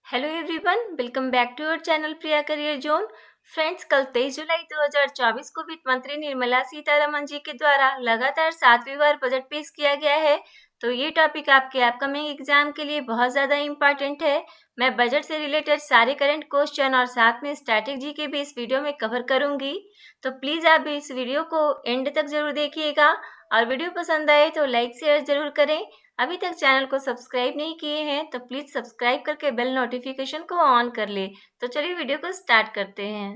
Hello everyone, welcome back to your channel Priya career zone. Friends, कल 23 जुलाई 2024 को वित्त मंत्री निर्मला सीतारमण जी के द्वारा लगातार 7वीं बार बजट पेश किया गया है। तो ये टॉपिक आपके अपकमिंग एग्जाम के लिए बहुत ज़्यादा इम्पॉर्टेंट है। मैं बजट से रिलेटेड सारे करंट क्वेश्चन और साथ में स्ट्रैटेजी के भी इस वीडियो में कवर करूंगी। तो प्लीज़ आप इस वीडियो को एंड तक जरूर देखिएगा और वीडियो पसंद आए तो लाइक शेयर जरूर करें। अभी तक चैनल को सब्सक्राइब नहीं किए हैं तो प्लीज़ सब्सक्राइब करके बेल नोटिफिकेशन को ऑन कर ले। तो चलिए वीडियो को स्टार्ट करते हैं।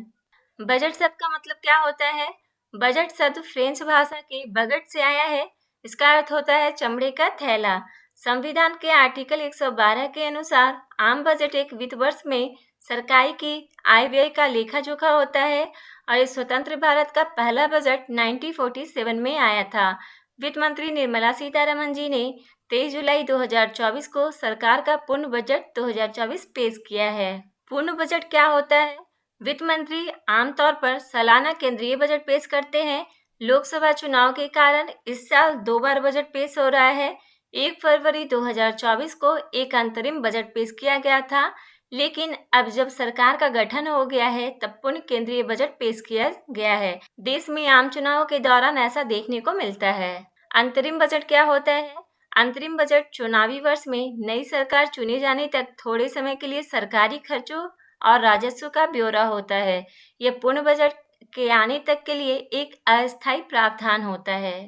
बजट शब्द का मतलब क्या होता है? बजट शब्द फ्रेंच भाषा के बगट से आया है। इसका अर्थ होता है चमड़े का थैला। संविधान के आर्टिकल 112 के अनुसार आम बजट एक वित्त वर्ष में सरकारी की आय व्यय का लेखा जोखा होता है और इस स्वतंत्र भारत का पहला बजट 1947 में आया था। वित्त मंत्री निर्मला सीतारमण जी ने 23 जुलाई 2024 को सरकार का पूर्ण बजट 2024 पेश किया है। पूर्ण बजट क्या होता है? वित्त मंत्री आमतौर पर सालाना केंद्रीय बजट पेश करते हैं। लोकसभा चुनाव के कारण इस साल 2 बार बजट पेश हो रहा है। 1 फरवरी 2024 को एक अंतरिम बजट पेश किया गया था, लेकिन अब जब सरकार का गठन हो गया है तब पूर्ण केंद्रीय बजट पेश किया गया है। देश में आम चुनाव के दौरान ऐसा देखने को मिलता है। अंतरिम बजट क्या होता है? अंतरिम बजट चुनावी वर्ष में नई सरकार चुने जाने तक थोड़े समय के लिए सरकारी खर्चों और राजस्व का ब्यौरा होता है। यह पूर्ण बजट के आने तक के लिए एक अस्थायी प्रावधान होता है।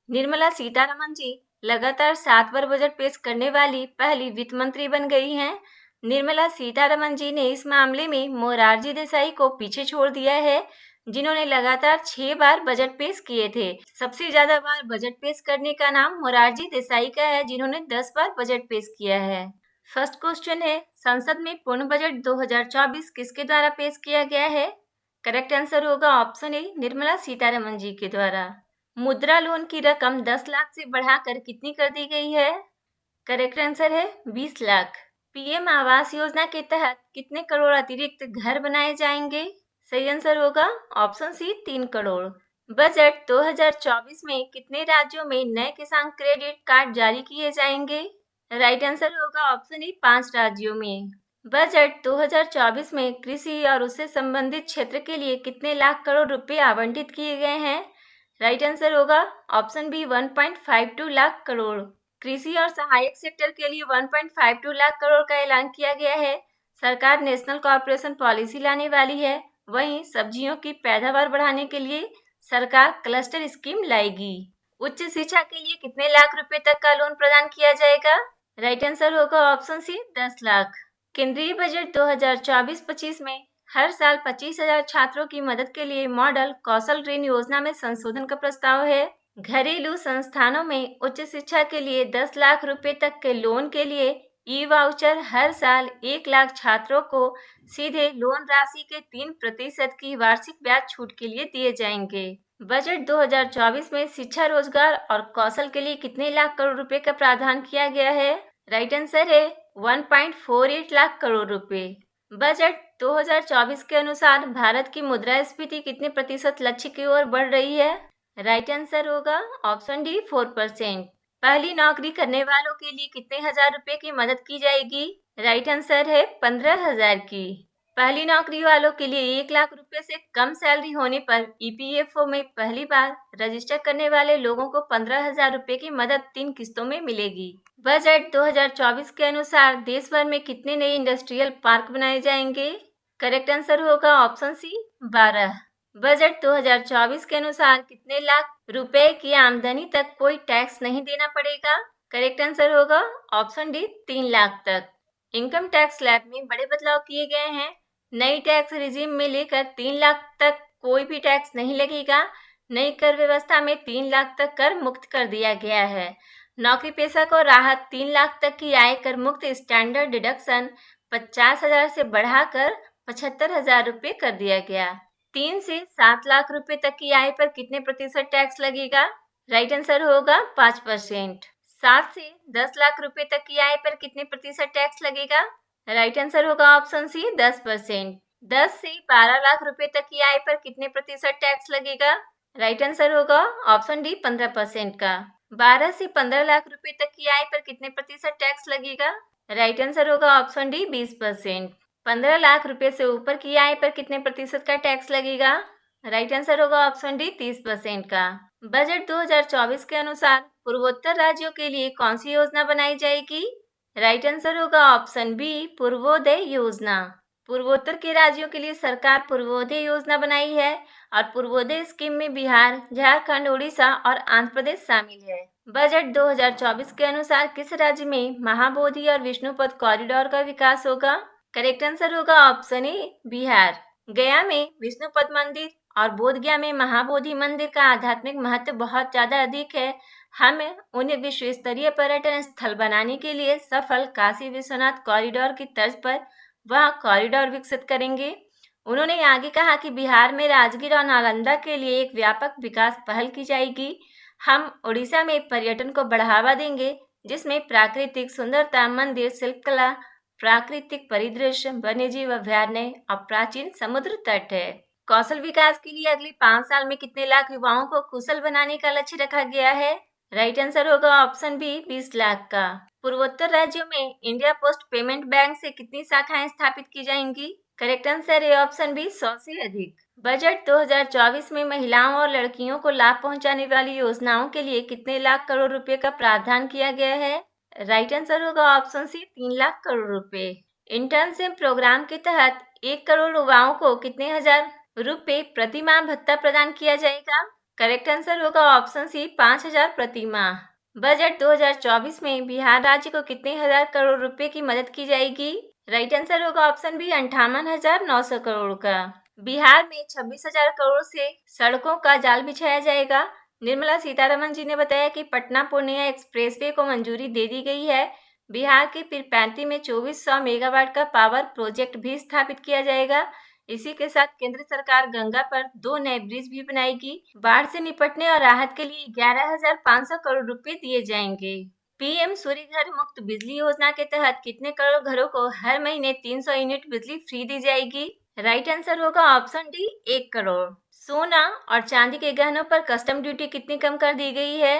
निर्मला सीतारमण जी लगातार 7 बार बजट पेश करने वाली पहली वित्त मंत्री बन गई हैं। निर्मला सीतारमण जी ने इस मामले में मोरारजी देसाई को पीछे छोड़ दिया है, जिन्होंने लगातार 6 बार बजट पेश किए थे। सबसे ज्यादा बार बजट पेश करने का नाम मोरारजी देसाई का है, जिन्होंने 10 बार बजट पेश किया है। फर्स्ट क्वेश्चन है, संसद में पूर्ण बजट 2024 किसके द्वारा पेश किया गया है? करेक्ट आंसर होगा ऑप्शन ए, निर्मला सीतारमण जी के द्वारा। मुद्रा लोन की रकम 10 लाख से बढ़ाकर कितनी कर दी गई है? करेक्ट आंसर है 20 लाख। पीएम आवास योजना के तहत कितने करोड़ अतिरिक्त घर बनाए जाएंगे? सही आंसर होगा ऑप्शन सी, 3 करोड़। बजट 2024 में कितने राज्यों में नए किसान क्रेडिट कार्ड जारी किए जाएंगे? राइट आंसर होगा ऑप्शन ए, 5 राज्यों में। बजट 2024 में कृषि और उससे संबंधित क्षेत्र के लिए कितने लाख करोड़ रुपए आवंटित किए गए हैं? राइट आंसर होगा ऑप्शन बी, 1.52 लाख करोड़। कृषि और सहायक सेक्टर के लिए 1.52 लाख करोड़ का ऐलान किया गया है। सरकार नेशनल कॉर्पोरेशन पॉलिसी लाने वाली है। वहीं सब्जियों की पैदावार बढ़ाने के लिए सरकार क्लस्टर स्कीम लाएगी। उच्च शिक्षा के लिए कितने लाख रुपए तक का लोन प्रदान किया जाएगा? राइट आंसर होगा ऑप्शन सी, 10 लाख। केंद्रीय बजट 2024-25 में हर साल 25,000 छात्रों की मदद के लिए मॉडल कौशल ऋण योजना में संशोधन का प्रस्ताव है। घरेलू संस्थानों में उच्च शिक्षा के लिए 10 लाख रुपए तक के लोन के लिए ई वाउचर हर साल 1 लाख छात्रों को सीधे लोन राशि के 3% की वार्षिक ब्याज छूट के लिए दिए जाएंगे। बजट 2024 में शिक्षा, रोजगार और कौशल के लिए कितने लाख करोड़ रुपए का प्रावधान किया गया है? राइट आंसर है 1.48 लाख करोड़ रुपए। बजट 2024 के अनुसार भारत की मुद्रास्फीति कितने प्रतिशत लक्ष्य की ओर बढ़ रही है? राइट आंसर होगा ऑप्शन डी, 4%। पहली नौकरी करने वालों के लिए कितने हजार रुपए की मदद की जाएगी? राइट आंसर है 15,000 की। पहली नौकरी वालों के लिए 1 लाख रुपए से कम सैलरी होने पर ईपीएफओ में पहली बार रजिस्टर करने वाले लोगों को 15,000 रुपए की मदद 3 किस्तों में मिलेगी। बजट 2024 के अनुसार देश भर में कितने नए इंडस्ट्रियल पार्क बनाए जाएंगे? करेक्ट आंसर होगा ऑप्शन सी, 12। बजट 2024 के अनुसार कितने लाख रुपए की आमदनी तक कोई टैक्स नहीं देना पड़ेगा? करेक्ट आंसर होगा ऑप्शन डी, 3 लाख तक। इनकम टैक्स स्लैब में बड़े बदलाव किए गए हैं। नई टैक्स रिजीम में लेकर 3 लाख तक कोई भी टैक्स नहीं लगेगा। नई कर व्यवस्था में 3 लाख तक कर मुक्त कर दिया गया है। नौकरी पेशा को राहत 3 लाख तक की आय कर मुक्त स्टैंडर्ड डिडक्शन 50,000 से बढ़ाकर 75,000 रुपये कर दिया गया। 3 से 7 लाख रुपए तक की आय पर कितने प्रतिशत टैक्स लगेगा? राइट आंसर होगा 5%। 7 से 10 लाख रुपए तक की आय पर कितने प्रतिशत टैक्स लगेगा? राइट आंसर होगा ऑप्शन सी, 10%। 10 से 12 लाख रुपए तक की आय पर कितने प्रतिशत टैक्स लगेगा? राइट आंसर होगा ऑप्शन डी, 15% का। 12 से 15 लाख रुपए तक की आय पर कितने प्रतिशत टैक्स लगेगा? राइट आंसर होगा ऑप्शन डी 20%। 15 लाख रुपए से ऊपर की आय पर कितने प्रतिशत का टैक्स लगेगा? राइट आंसर होगा ऑप्शन डी 30% का। बजट 2024 के अनुसार पूर्वोत्तर राज्यों के लिए कौन सी योजना बनाई जाएगी? राइट आंसर होगा ऑप्शन बी पूर्वोदय योजना। पूर्वोत्तर के राज्यों के लिए सरकार पूर्वोदय योजना बनाई है और पूर्वोदय स्कीम में बिहार, झारखंड, उड़ीसा और आंध्र प्रदेश शामिल है। बजट 2024 के अनुसार किस राज्य में महाबोधि और विष्णुपद कॉरिडोर का विकास होगा? करेक्ट आंसर होगा ऑप्शन ए बिहार। गया में विष्णुपद मंदिर और बोधगया में महाबोधि मंदिर का आध्यात्मिक महत्व बहुत ज्यादा अधिक है। हम उन्हें विश्व स्तरीय पर्यटन स्थल बनाने के लिए सफल काशी विश्वनाथ कॉरिडोर की तर्ज पर वह कॉरिडोर विकसित करेंगे। उन्होंने आगे कहा कि बिहार में राजगीर और नालंदा के लिए एक व्यापक विकास पहल की जाएगी। हम उड़ीसा में पर्यटन को बढ़ावा देंगे, जिसमें प्राकृतिक सुंदरता, मंदिर, शिल्पकला, प्राकृतिक परिदृश्य, वन्यजीव अभयारण्य और प्राचीन समुद्र तट है। कौशल विकास के लिए अगले 5 साल में कितने लाख युवाओं को कुशल बनाने का लक्ष्य रखा गया है? राइट आंसर होगा ऑप्शन बी 20 लाख का। पूर्वोत्तर राज्यों में इंडिया पोस्ट पेमेंट बैंक से कितनी शाखाएं स्थापित की जाएंगी? करेक्ट आंसर है ऑप्शन बी 100 से अधिक। बजट 2024 में महिलाओं और लड़कियों को लाभ पहुंचाने वाली योजनाओं के लिए कितने लाख करोड़ रुपए का प्रावधान किया गया है? राइट आंसर होगा ऑप्शन सी 3 लाख करोड़ रुपए। इंटर्नशिप प्रोग्राम के तहत 1 करोड़ युवाओं को कितने हजार रुपए प्रति माह भत्ता प्रदान किया जाएगा? करेक्ट आंसर होगा ऑप्शन सी 5,000 प्रति माह। बजट 2024 में बिहार राज्य को कितने हजार करोड़ रुपए की मदद की जाएगी? राइट आंसर होगा ऑप्शन बी 58,900 करोड़ का। बिहार में 26,000 करोड़ से सड़कों का जाल बिछाया जाएगा। निर्मला सीतारमण जी ने बताया कि पटना पूर्णिया एक्सप्रेसवे को मंजूरी दे दी गई है। बिहार के पीरपैंती में 2400 मेगावाट का पावर प्रोजेक्ट भी स्थापित किया जाएगा। इसी के साथ केंद्र सरकार गंगा पर 2 नए ब्रिज भी बनाएगी। बाढ़ से निपटने और राहत के लिए 11,500 करोड़ रुपए दिए जाएंगे। पीएम सूर्य घर मुफ्त बिजली योजना के तहत कितने करोड़ घरों को हर महीने 300 यूनिट बिजली फ्री दी जाएगी? राइट आंसर होगा ऑप्शन डी 1 करोड़। सोना और चांदी के गहनों पर कस्टम ड्यूटी कितनी कम कर दी गई है?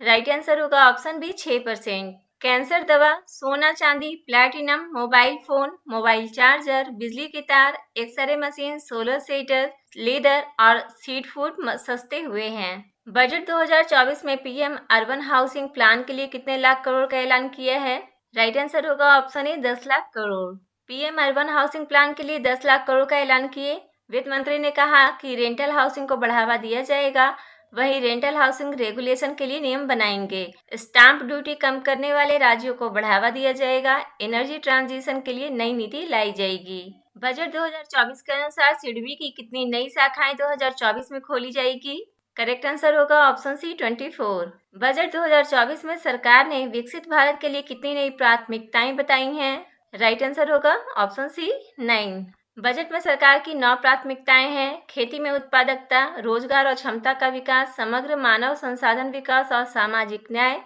राइट आंसर होगा ऑप्शन बी 6%। कैंसर दवा, सोना चांदी, platinum, mobile phone, mobile charger, बिजली के तार, एक्सरे मशीन, सोलर सेटर, लेदर और सीड फूड सस्ते हुए हैं। बजट 2024 में पीएम अर्बन हाउसिंग प्लान के लिए कितने लाख करोड़ का ऐलान किया है? राइट आंसर होगा option A 10 lakh crore. PM urban housing plan के लिए 10 लाख करोड़ का ऐलान किए। वित्त मंत्री ने कहा कि रेंटल हाउसिंग को बढ़ावा दिया जाएगा। वहीं रेंटल हाउसिंग रेगुलेशन के लिए नियम बनाएंगे। स्टाम्प ड्यूटी कम करने वाले राज्यों को बढ़ावा दिया जाएगा। एनर्जी ट्रांजिशन के लिए नई नीति लाई जाएगी। बजट 2024 के अनुसार सिडबी की कितनी नई शाखाएं 2024 में खोली जाएगी? करेक्ट आंसर होगा ऑप्शन सी 24। बजट 2024 में सरकार ने विकसित भारत के लिए कितनी नई प्राथमिकताएं बताई हैं? राइट आंसर होगा ऑप्शन सी 9। बजट में सरकार की 9 प्राथमिकताएं हैं। खेती में उत्पादकता, रोजगार और क्षमता का विकास, समग्र मानव संसाधन विकास और सामाजिक न्याय,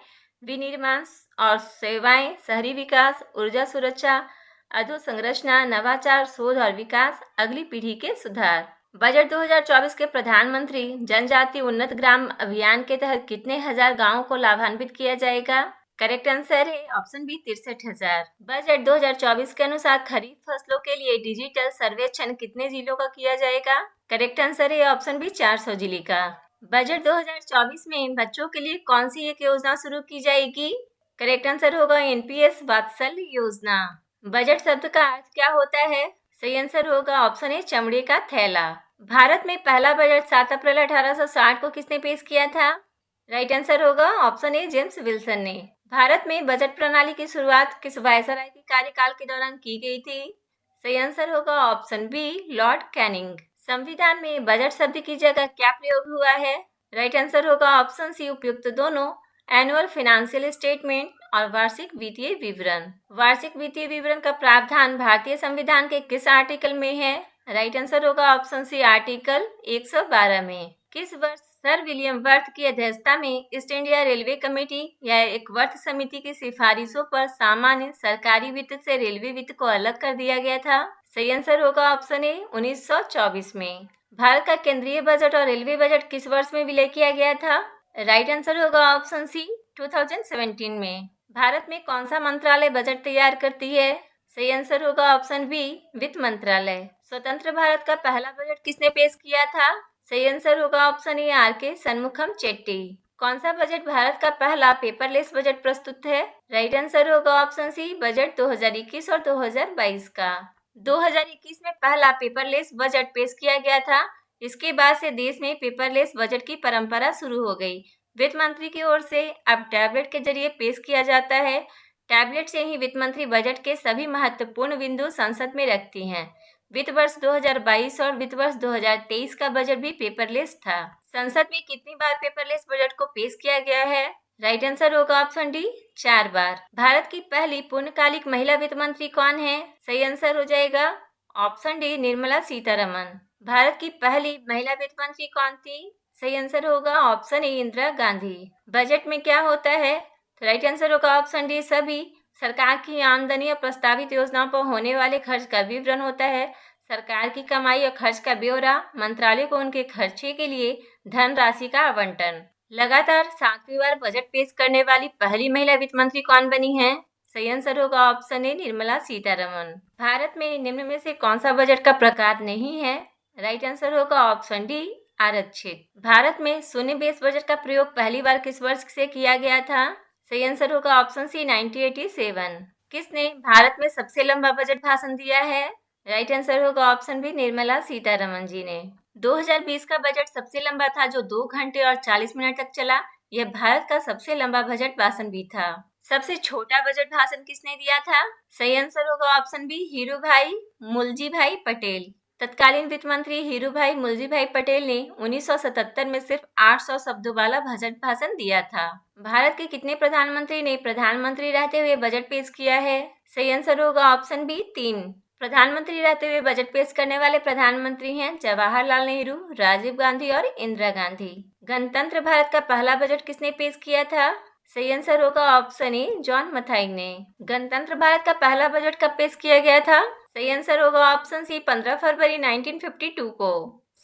विनिर्माण और सेवाएं, शहरी विकास, ऊर्जा सुरक्षा, अधोसंरचना, नवाचार, शोध और विकास, अगली पीढ़ी के सुधार। बजट 2024 के प्रधानमंत्री जनजाति उन्नत ग्राम अभियान के तहत कितने हजार गाँवों को लाभान्वित किया जाएगा? करेक्ट आंसर है ऑप्शन बी 63,000। बजट 2024 के अनुसार खरीफ फसलों के लिए डिजिटल सर्वेक्षण कितने जिलों का किया जाएगा? करेक्ट आंसर है ऑप्शन बी 400 जिले का। बजट 2024 में बच्चों के लिए कौन सी एक योजना शुरू की जाएगी? करेक्ट आंसर होगा एनपीएस वात्सल्य योजना। बजट शब्द का अर्थ क्या होता है? सही आंसर होगा ऑप्शन ए चमड़े का थैला। भारत में पहला बजट 7 अप्रैल 1860 को किसने पेश किया था? राइट आंसर होगा ऑप्शन ए जेम्स विल्सन ने। भारत में बजट प्रणाली की शुरुआत किस वायसराय के कार्यकाल के दौरान की गई थी? सही आंसर होगा ऑप्शन बी लॉर्ड कैनिंग। संविधान में बजट शब्द की जगह क्या प्रयोग हुआ है? राइट आंसर होगा ऑप्शन सी उपयुक्त दोनों। एनुअल फाइनेंशियल स्टेटमेंट और वार्षिक वित्तीय विवरण। वार्षिक वित्तीय विवरण का प्रावधान भारतीय संविधान के किस आर्टिकल में है? राइट आंसर होगा ऑप्शन सी आर्टिकल 112 में। किस वर्ष सर विलियम वर्थ की अध्यक्षता में ईस्ट इंडिया रेलवे कमेटी या एक वर्थ समिति की सिफारिशों पर सामान्य सरकारी वित्त से रेलवे वित्त को अलग कर दिया गया था? सही आंसर होगा ऑप्शन ए 1924 में। भारत का केंद्रीय बजट और रेलवे बजट किस वर्ष में विलय किया गया था? राइट आंसर होगा ऑप्शन सी 2017 में। भारत में कौन सा मंत्रालय बजट तैयार करती है? सही आंसर होगा ऑप्शन बी, वित्त मंत्रालय। स्वतंत्र भारत का पहला बजट किसने पेश किया था? सही आंसर होगा ऑप्शन ए, आर के शनमुखम चेट्टी। कौन सा बजट भारत का पहला पेपरलेस बजट प्रस्तुत है? राइट आंसर होगा ऑप्शन सी, बजट 2021 और 2022 का। 2021 में पहला पेपरलेस बजट पेश किया गया था। इसके बाद से देश में पेपरलेस बजट की परंपरा शुरू हो गई। वित्त मंत्री की ओर से अब टैबलेट के जरिए पेश किया जाता है। टैबलेट से ही वित्त मंत्री बजट के सभी महत्वपूर्ण बिंदु संसद में रखती हैं। वित्त वर्ष 2022 और वित्त वर्ष 2023 का बजट भी पेपरलेस था। संसद में कितनी बार पेपरलेस बजट को पेश किया गया है? राइट आंसर होगा ऑप्शन डी, 4 बार। भारत की पहली पूर्णकालिक महिला वित्त मंत्री कौन है? सही आंसर हो जाएगा ऑप्शन डी, निर्मला सीतारमन। भारत की पहली महिला वित्त मंत्री कौन थी? सही आंसर होगा option A, Indira Gandhi. Budget में क्या होता है? तो राइट आंसर होगा ऑप्शन डी, सभी सरकार की आमदनी और प्रस्तावित योजनाओं पर होने वाले खर्च का विवरण होता है। सरकार की कमाई और खर्च का ब्यौरा, मंत्रालय को उनके खर्चे के लिए धनराशि का आवंटन। लगातार 7वीं बार बजट पेश करने वाली पहली महिला वित्त मंत्री कौन बनी है? सही आंसर होगा ऑप्शन ए, निर्मला सीतारमन। भारत में निम्न में से कौन सा बजट का प्रकार नहीं है? राइट आंसर होगा ऑप्शन डी, आरक्षित। भारत में शून्य बेस बजट का प्रयोग पहली बार किस वर्ष से किया गया था? सही आंसर होगा ऑप्शन सी, 1987। किसने भारत में सबसे लंबा बजट भाषण दिया है? राइट आंसर होगा ऑप्शन बी, निर्मला सीतारमन जी ने। 2020 का बजट सबसे लंबा था, जो 2 घंटे और 40 मिनट तक चला। यह भारत का सबसे लंबा बजट भाषण भी था। सबसे छोटा बजट भाषण किसने दिया था? सही आंसर होगा ऑप्शन बी, हीरू भाई मुलजी भाई पटेल। तत्कालीन वित्त मंत्री हीरू भाई मुलजी भाई पटेल ने 1977 में सिर्फ 800 शब्दों वाला बजट भाषण दिया था। भारत के कितने प्रधानमंत्री ने प्रधानमंत्री रहते हुए बजट पेश किया है? सही आंसर होगा ऑप्शन बी, 3। प्रधानमंत्री रहते हुए बजट पेश करने वाले प्रधानमंत्री हैं जवाहरलाल नेहरू, राजीव गांधी और इंदिरा गांधी। गणतंत्र भारत का पहला बजट किसने पेश किया था? सही आंसर होगा ऑप्शन ए, जॉन मथाई ने। गणतंत्र भारत का पहला बजट कब पेश किया गया था? सही आंसर होगा ऑप्शन सी, 15 फरवरी 1952 को।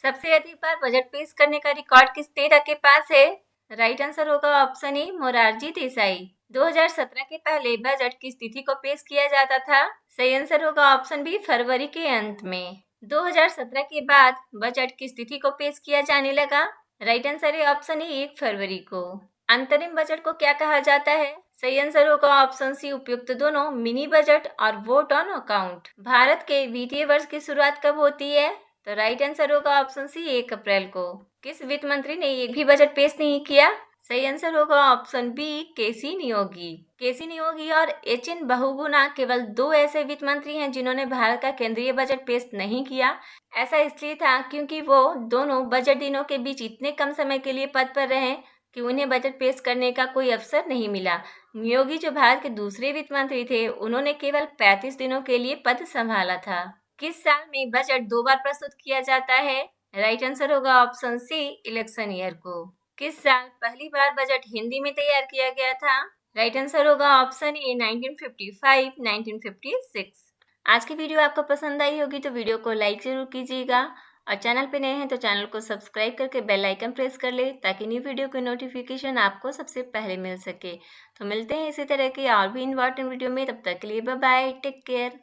सबसे अधिक बार बजट पेश करने का रिकॉर्ड किस नेता के पास है? राइट आंसर होगा ऑप्शन ए, मोरारजी देसाई। 2017 के पहले बजट किस तिथि को पेश किया जाता था? सही आंसर होगा ऑप्शन बी, फरवरी के अंत में। 2017 के बाद बजट किस तिथि को पेश किया जाने लगा? राइट आंसर है ऑप्शन ए, 1 फरवरी को। अंतरिम बजट को क्या कहा जाता है? सही आंसर होगा ऑप्शन सी, उपयुक्त दोनों, मिनी बजट और वोट ऑन अकाउंट। भारत के वित्तीय वर्ष की शुरुआत कब होती है? तो राइट आंसर होगा ऑप्शन सी, 1 अप्रैल को। किस वित्त मंत्री ने एक भी बजट पेश नहीं किया? सही आंसर होगा ऑप्शन बी, केसी नियोगी। केसी नियोगी और एच.एन. बहुगुणा केवल 2 ऐसे वित्त मंत्री हैं जिन्होंने भारत का केंद्रीय बजट पेश नहीं किया। ऐसा इसलिए था क्योंकि वो दोनों बजट दिनों के बीच इतने कम समय के लिए पद पर रहे कि उन्हें बजट पेश करने का कोई अवसर नहीं मिला। नियोगी, जो भारत के दूसरे वित्त मंत्री थे, उन्होंने केवल 35 दिनों के लिए पद संभाला था। किस साल में बजट 2 बार प्रस्तुत किया जाता है? राइट आंसर होगा ऑप्शन सी, इलेक्शन ईयर को। किस साल पहली बार बजट हिंदी में तैयार किया गया था? राइट आंसर होगा ऑप्शन ए, 1955, 1956। आज की वीडियो आपको पसंद आई होगी तो वीडियो को लाइक जरूर कीजिएगा और चैनल पे नए हैं तो चैनल को सब्सक्राइब करके बेल आइकन प्रेस कर ले ताकि न्यू वीडियो की नोटिफिकेशन आपको सबसे पहले मिल सके। तो मिलते हैं इसी तरह के और भी इम्पोर्टेंट वीडियो में। तब तक के लिए बाय बाय, टेक केयर।